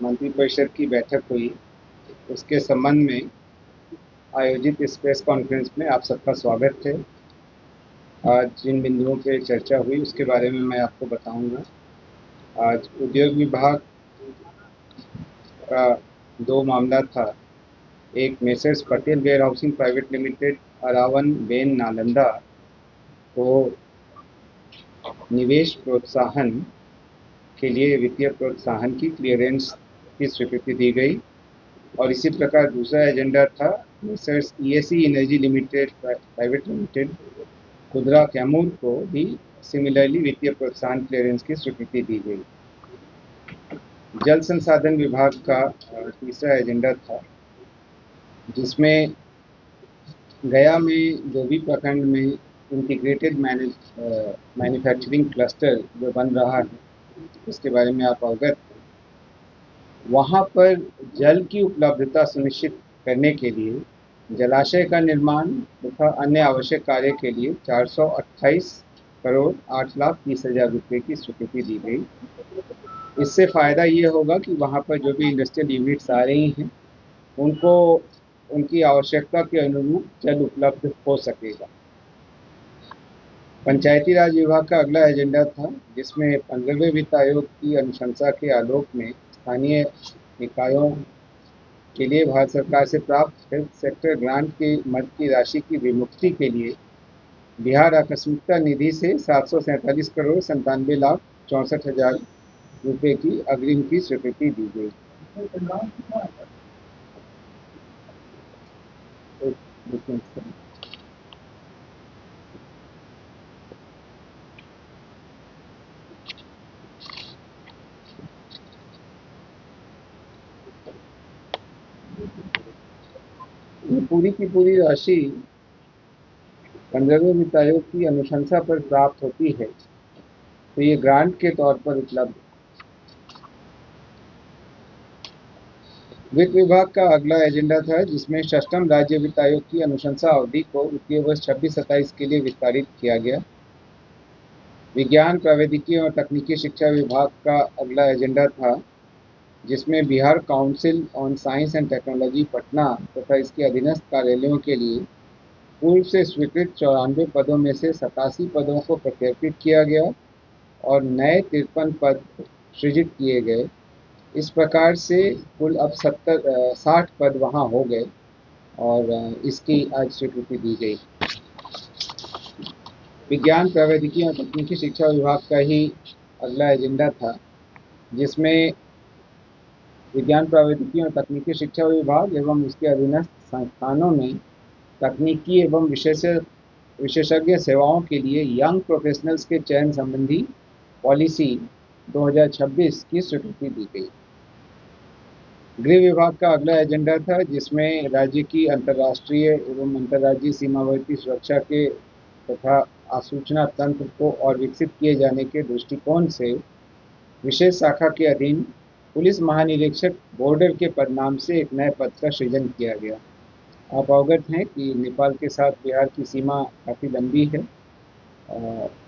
मंत्रिपरिषद की बैठक हुई, उसके संबंध में आयोजित इस प्रेस कॉन्फ्रेंस में आप सबका स्वागत है। आज जिन बिंदुओं पे चर्चा हुई उसके बारे में मैं आपको बताऊंगा। आज उद्योग विभाग का दो मामला था। एक messrs Patel warehousing private limited अरावन बेन नालंदा को निवेश प्रोत्साहन के लिए वित्तीय प्रोत्साहन की क्लियरेंस की स्वीकृति दी गई। और इसी प्रकार दूसरा एजेंडा था messrs ESE energy limited private limited खुदरा कैमूर को भी सिमिलरली वित्तीय प्रोत्साहन क्लियरेंस की स्वीकृति दी गई। जल संसाधन विभाग का तीसरा एजेंडा था, जिसमें गया में डोभी प्रखंड में इंटीग्रेटेड मैन्युफैक्चरिंग क्लस्टर जो बन रहा है, इसके बारे में आप अवगत हैं। वहाँ पर जल की उपलब्धता सुनिश्चित करने के लिए जलाशय का निर्माण तथा अन्य आवश्यक कार्य के लिए 428 करोड़ 8,30,000 रुपये की स्वीकृति दी गई। इससे फ़ायदा ये होगा कि वहाँ पर जो भी इंडस्ट्रियल यूनिट्स आ रही हैं उनको उनकी आवश्यकता के अनुरूप जल उपलब्ध हो सकेगा। पंचायती राज विभाग का अगला एजेंडा था, जिसमें 15वें वित्त आयोग की अनुशंसा के आलोक में स्थानीय निकायों के लिए भारत सरकार से प्राप्त हेल्थ सेक्टर ग्रांट के मद की राशि की विमुक्ति के लिए बिहार आकस्मिकता निधि से 747 करोड़ 97,64,000 रुपये की अग्रिम की स्वीकृति दी गई। ये पूरी की पूरी राशि 15वें वित्त आयोग की अनुशंसा पर प्राप्त होती है, तो ये ग्रांट के तौर पर उपलब्ध। वित्त विभाग का अगला एजेंडा था, जिसमें षष्ठम राज्य वित्त आयोग की अनुशंसा अवधि को वित्तीय वर्ष 26-27 के लिए विस्तारित किया गया। विज्ञान प्रौद्योगिकी और तकनीकी शिक्षा विभाग का अगला एजेंडा था, जिसमें Bihar council on science and technology Patna तथा इसके अधीनस्थ कार्यालयों के लिए पूर्व से स्वीकृत 94 पदों में से 87 पदों को प्रत्यर्पित किया गया और नए 53 पद सृजित किए गए। इस प्रकार से कुल अब 60 पद वहाँ हो गए और इसकी आज स्वीकृति दी गई। विज्ञान प्रौद्योगिकी और तकनीकी शिक्षा विभाग का ही अगला एजेंडा था, जिसमें विज्ञान प्रौद्योगिकी और तकनीकी शिक्षा विभाग एवं उसके अधीनस्थ संस्थानों में तकनीकी एवं विशेषज्ञ सेवाओं के लिए यंग प्रोफेशनल्स के चयन संबंधी पॉलिसी 2026 की स्वीकृति दी गई। गृह विभाग का अगला एजेंडा था, जिसमें राज्य की अंतर्राष्ट्रीय एवं अंतर्राज्यीय सीमावर्ती सुरक्षा के तथा आसूचना तंत्र को और विकसित किए जाने के दृष्टिकोण से विशेष शाखा के अधीन पुलिस महानिरीक्षक बॉर्डर के पद नाम से एक नए पद का सृजन किया गया। आप अवगत हैं कि नेपाल के साथ बिहार की सीमा काफ़ी लंबी है।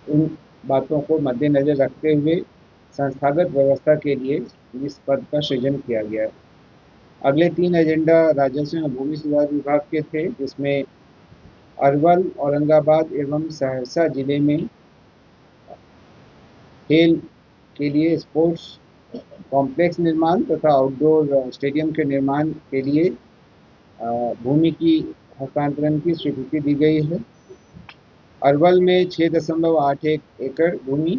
उन बातों को मद्देनज़र रखते हुए संस्थागत व्यवस्था के लिए इस पद का सृजन किया गया है। अगले 3 एजेंडा राजस्व एवं भूमि सुधार विभाग के थे, जिसमें अरवल, औरंगाबाद एवं सहरसा जिले में खेल के लिए स्पोर्ट्स कॉम्प्लेक्स निर्माण तथा आउटडोर स्टेडियम के निर्माण के लिए भूमि की हस्तांतरण की स्वीकृति दी गई है। अरवल में 6.81 एकड़ भूमि,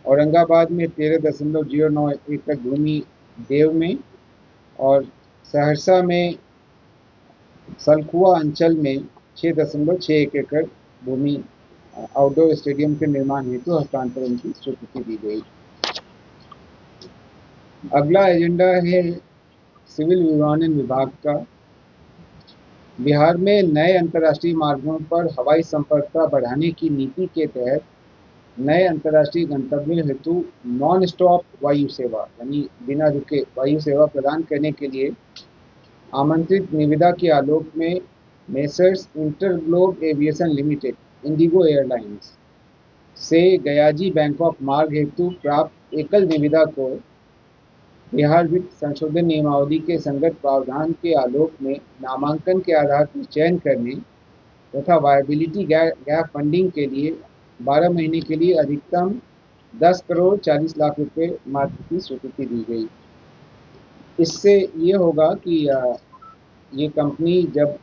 औरंगाबाद में 13.09 एकड़ भूमि देव में और सहरसा में सलखुआ अंचल में 6.61 एकड़ भूमि आउटडोर स्टेडियम के निर्माण हेतु हस्तांतरण की स्वीकृति दी गई। अगला एजेंडा है सिविल विमानन विभाग का। बिहार में नए अंतर्राष्ट्रीय मार्गों पर हवाई संपर्कता बढ़ाने की नीति के तहत नए अंतर्राष्ट्रीय गंतव्यों हेतु नॉन स्टॉप वायु सेवा यानी बिना रुके वायु सेवा प्रदान करने के लिए आमंत्रित निविदा के आलोक में messrs InterGlobe aviation limited Indigo airlines से गयाजी बैंकॉक मार्ग हेतु प्राप्त एकल निविदा को बिहार वित्त संशोधन नियमावली के संगत प्रावधान के आलोक में नामांकन के आधार पर चयन करने तथा वायबिलिटी गैप फंडिंग के लिए 12 महीने के लिए अधिकतम 10 करोड़ 40 लाख रुपए मात्र की स्वीकृति दी गई। इससे ये होगा कि ये कंपनी जब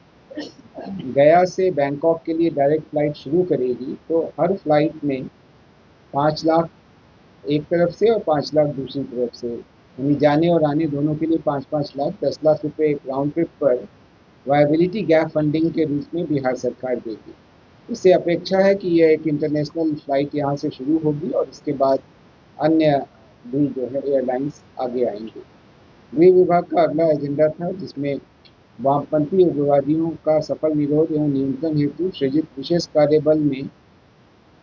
गया से बैंकॉक के लिए डायरेक्ट फ्लाइट शुरू करेगी तो हर फ्लाइट में 5 लाख एक तरफ से और 5 लाख दूसरी तरफ से, यानी जाने और आने दोनों के लिए 5-5 लाख 10 लाख रुपए एक राउंड ट्रिप पर वायबिलिटी गैप फंडिंग के रूप में बिहार सरकार देगी। इससे अपेक्षा है कि यह एक इंटरनेशनल फ्लाइट यहाँ से शुरू होगी और इसके बाद अन्य भी जो है एयरलाइंस आगे आएंगे। गृह विभाग का अगला एजेंडा था जिसमें वामपंथी उग्रवादियों का सफल विरोध एवं नियंत्रण हेतु सृजित विशेष कार्यबल में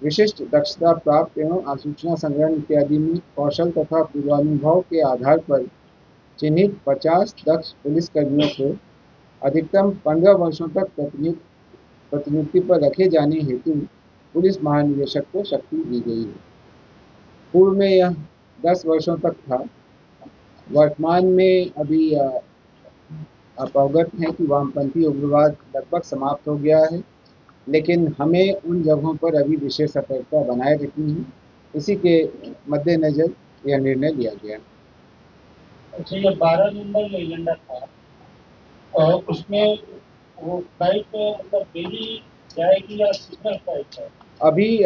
विशिष्ट दक्षता प्राप्त एवं आसूचना संग्रहण इत्यादि में कौशल तथा पूर्वानुभव के आधार पर चिन्हित 50 दक्ष पुलिसकर्मियों को अधिकतम 15 वर्षों तक प्रतिनियुक्ति पर रखे जाने हेतु पुलिस महानिदेशक को शक्ति दी गई है। पूर्व में यह 10 वर्षों तक था। वर्तमान में अभी आप अवगत हैं कि वामपंथी उग्रवाद लगभग समाप्त हो गया है, लेकिन हमें उन जगहों पर अभी विशेष सतर्कता बनाए रखनी है। इसी के मद्देनजर यह निर्णय लिया गया। अच्छा, ये 12 नंबर जो एजेंडा था उसमें वो फ्लाइट मतलब डेली जाएगी या सीजनल फ्लाइट है? अभी